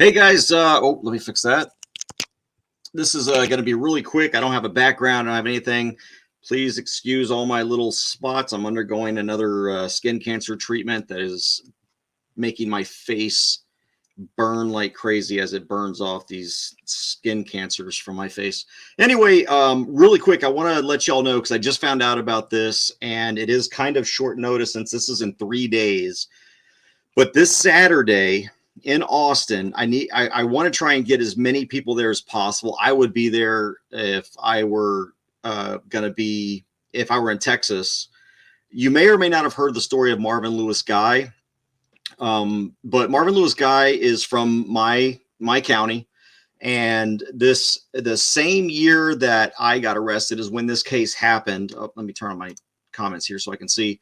Hey guys, let me fix that. This is going to be really quick. I don't have a background, I don't have anything. Please excuse all my little spots. I'm undergoing another skin cancer treatment that is making my face burn like crazy as it burns off these skin cancers from my face. Anyway, really quick, I want to let y'all know because I just found out about this and it is kind of short notice since this is in 3 days. But this Saturday in Austin, I want to try and get as many people there as possible. I would be there if I were if I were in Texas. You may or may not have heard the story of Marvin Guy. But Marvin Guy is from my county, and the same year that I got arrested is when this case happened. Oh, let me turn on my comments here so I can see.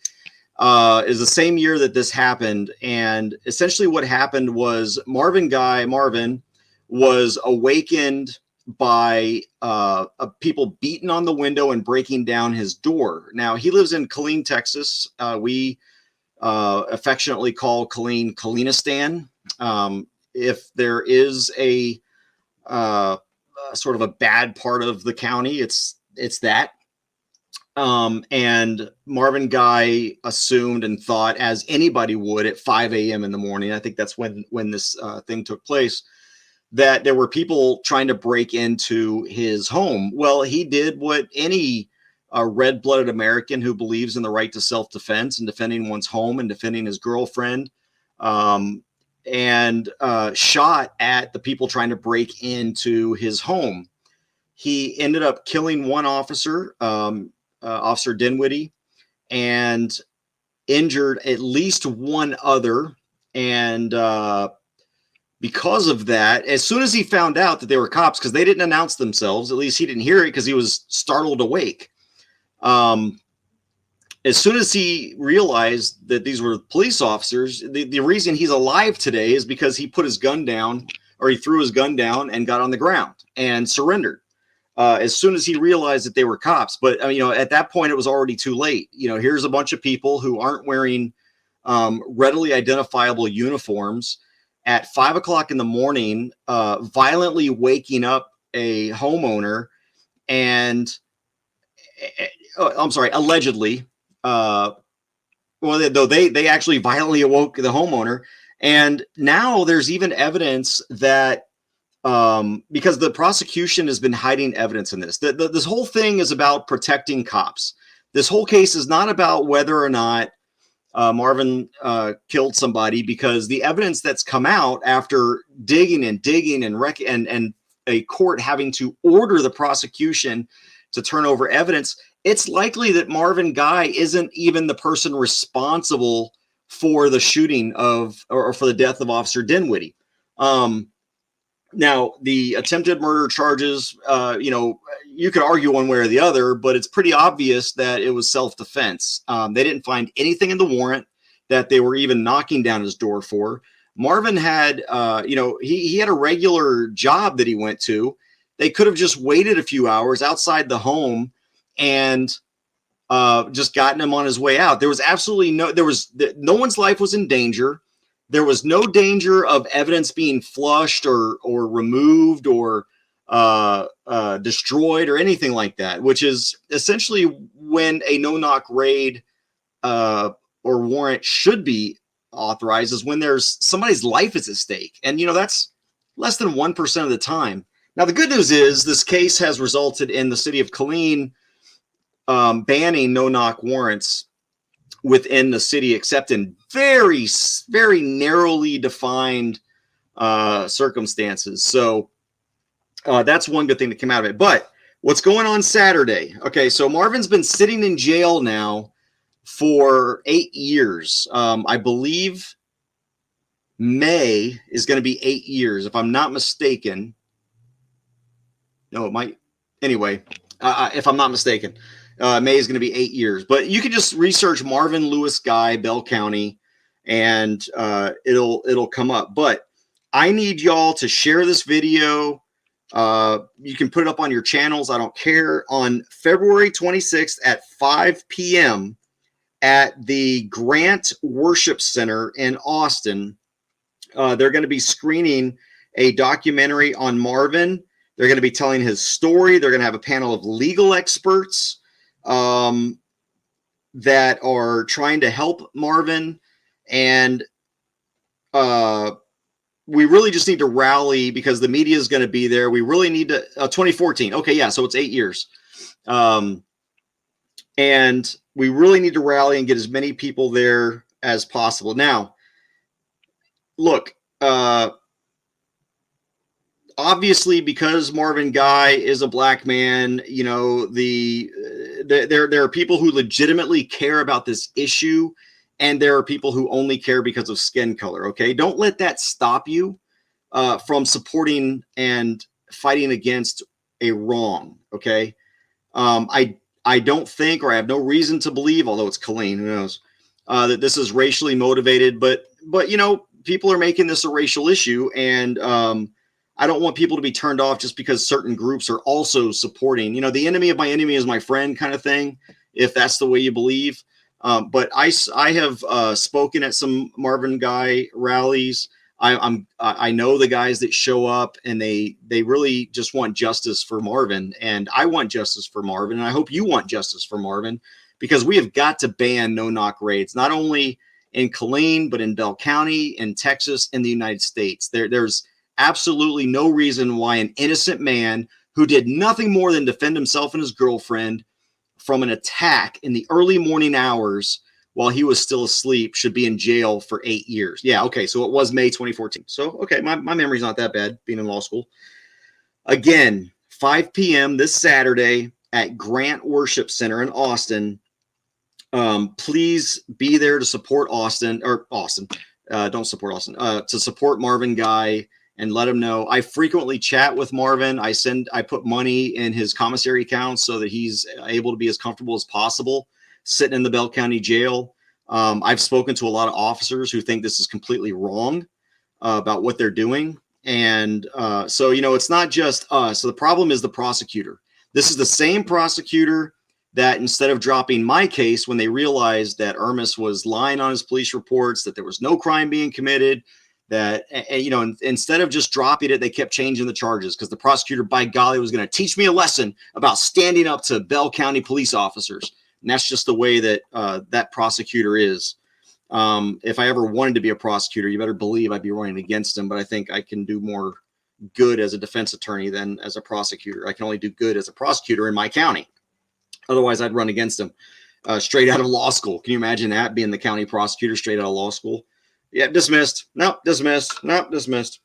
Is the same year that this happened. And essentially what happened was Marvin was awakened by people beating on the window and breaking down his door. Now, he lives in Killeen, Texas. We affectionately call Killeen Kalinistan. If there is a sort of a bad part of the county, it's that. And Marvin Guy assumed and thought, as anybody would at 5 a.m. in the morning, I think that's when this thing took place, that there were people trying to break into his home. Well, he did what any red-blooded American who believes in the right to self-defense and defending one's home and defending his girlfriend, and shot at the people trying to break into his home. He ended up killing one officer, Officer Dinwiddie, and injured at least one other. And because of that, as soon as he found out that they were cops, because they didn't announce themselves, at least he didn't hear it because he was startled awake. As soon as he realized that these were police officers, the reason he's alive today is because he put his gun down, or he threw his gun down and got on the ground and surrendered. As soon as he realized that they were cops. But, at that point, it was already too late. Here's a bunch of people who aren't wearing readily identifiable uniforms at 5 o'clock in the morning, violently waking up a homeowner and, allegedly, they actually violently awoke the homeowner. And now there's even evidence that because the prosecution has been hiding evidence in this. This whole thing is about protecting cops. This whole case is not about whether or not Marvin killed somebody, because the evidence that's come out after digging and a court having to order the prosecution to turn over evidence, it's likely that Marvin Guy isn't even the person responsible for the shooting or for the death of Officer Dinwiddie. Now, the attempted murder charges, you could argue one way or the other, but it's pretty obvious that it was self-defense. They didn't find anything in the warrant that they were even knocking down his door for. Marvin had, he had a regular job that he went to. They could have just waited a few hours outside the home and just gotten him on his way out. There was absolutely no one's life was in danger. There was no danger of evidence being flushed or removed or destroyed or anything like that, which is essentially when a no-knock raid or warrant should be authorized, is when there's somebody's life is at stake. And, that's less than 1% of the time. Now, the good news is this case has resulted in the city of Killeen banning no-knock warrants within the city, except in very, very narrowly defined circumstances. So that's one good thing that came out of it. But what's going on Saturday? Okay, so Marvin's been sitting in jail now for 8 years. I believe May is going to be 8 years, if I'm not mistaken. No, it might. Anyway, if I'm not mistaken. May is going to be 8 years, but you can just research Marvin Guy, Bell County, and it'll come up. But I need y'all to share this video. You can put it up on your channels. I don't care. On February 26th at 5 p.m. at the Grant Worship Center in Austin, they're going to be screening a documentary on Marvin. They're going to be telling his story. They're going to have a panel of legal experts that are trying to help Marvin. And we really just need to rally because the media is going to be there. We really need to 2014. Okay. Yeah. So it's 8 years. And we really need to rally and get as many people there as possible. Now, look, obviously, because Marvin Guy is a black man, you know, there are people who legitimately care about this issue, and there are people who only care because of skin color. Okay, don't let that stop you from supporting and fighting against a wrong. Okay, I don't think, or I have no reason to believe, although it's Colleen, who knows, that this is racially motivated. But you know, people are making this a racial issue, and I don't want people to be turned off just because certain groups are also supporting, you know, the enemy of my enemy is my friend kind of thing, if that's the way you believe. But I have spoken at some Marvin Guy rallies. I know the guys that show up, and they really just want justice for Marvin, and I want justice for Marvin, and I hope you want justice for Marvin, because we have got to ban no-knock raids, not only in Killeen, but in Bell County, in Texas, in the United States. There's absolutely no reason why an innocent man who did nothing more than defend himself and his girlfriend from an attack in the early morning hours while he was still asleep should be in jail for 8 years. Yeah, okay, so it was May 2014. So, okay, my memory's not that bad, being in law school. Again, 5 p.m. this Saturday at Grant Worship Center in Austin. Please be there to support Austin. Don't support Austin. To support Marvin Guy and let him know. I frequently chat with Marvin. I put money in his commissary account so that he's able to be as comfortable as possible sitting in the Bell County Jail. I've spoken to a lot of officers who think this is completely wrong about what they're doing. And so, you know, it's not just us. So the problem is the prosecutor. This is the same prosecutor that instead of dropping my case when they realized that Ermis was lying on his police reports, that there was no crime being committed, that, you know, instead of just dropping it, they kept changing the charges because the prosecutor, by golly, was going to teach me a lesson about standing up to Bell County police officers. And that's just the way that that prosecutor is. If I ever wanted to be a prosecutor, you better believe I'd be running against him. But I think I can do more good as a defense attorney than as a prosecutor. I can only do good as a prosecutor in my county. Otherwise, I'd run against him straight out of law school. Can you imagine that, being the county prosecutor straight out of law school? Yeah, dismissed. Nope, dismissed. Nope, dismissed.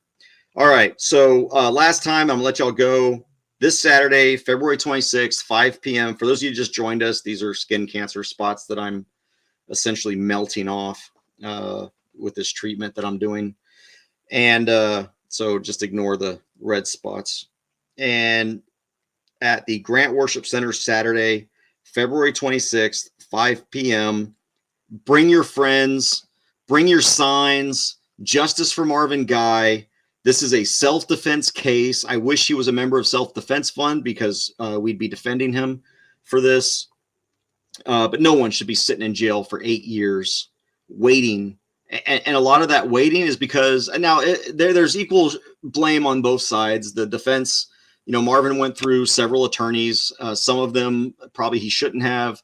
All right. So last time, I'm going to let y'all go. This Saturday, February 26th, 5 p.m. For those of you who just joined us, these are skin cancer spots that I'm essentially melting off with this treatment that I'm doing. And so just ignore the red spots. And at the Grant Worship Center, Saturday, February 26th, 5 p.m., bring your friends. Bring your signs. Justice for Marvin Guy. This is a self-defense case. I wish he was a member of Self-Defense Fund because we'd be defending him for this. But no one should be sitting in jail for 8 years waiting. And a lot of that waiting is because now there's equal blame on both sides. The defense, you know, Marvin went through several attorneys. Some of them probably he shouldn't have.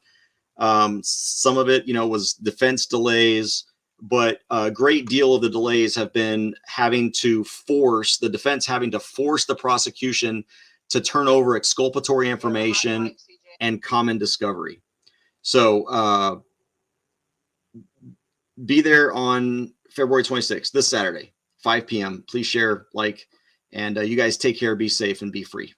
Some of it, you know, was defense delays. But a great deal of the delays have been having to force the defense, having to force the prosecution to turn over exculpatory information and common discovery. So be there on February 26th, this Saturday, 5 p.m. Please share, like, and you guys take care, be safe, and be free.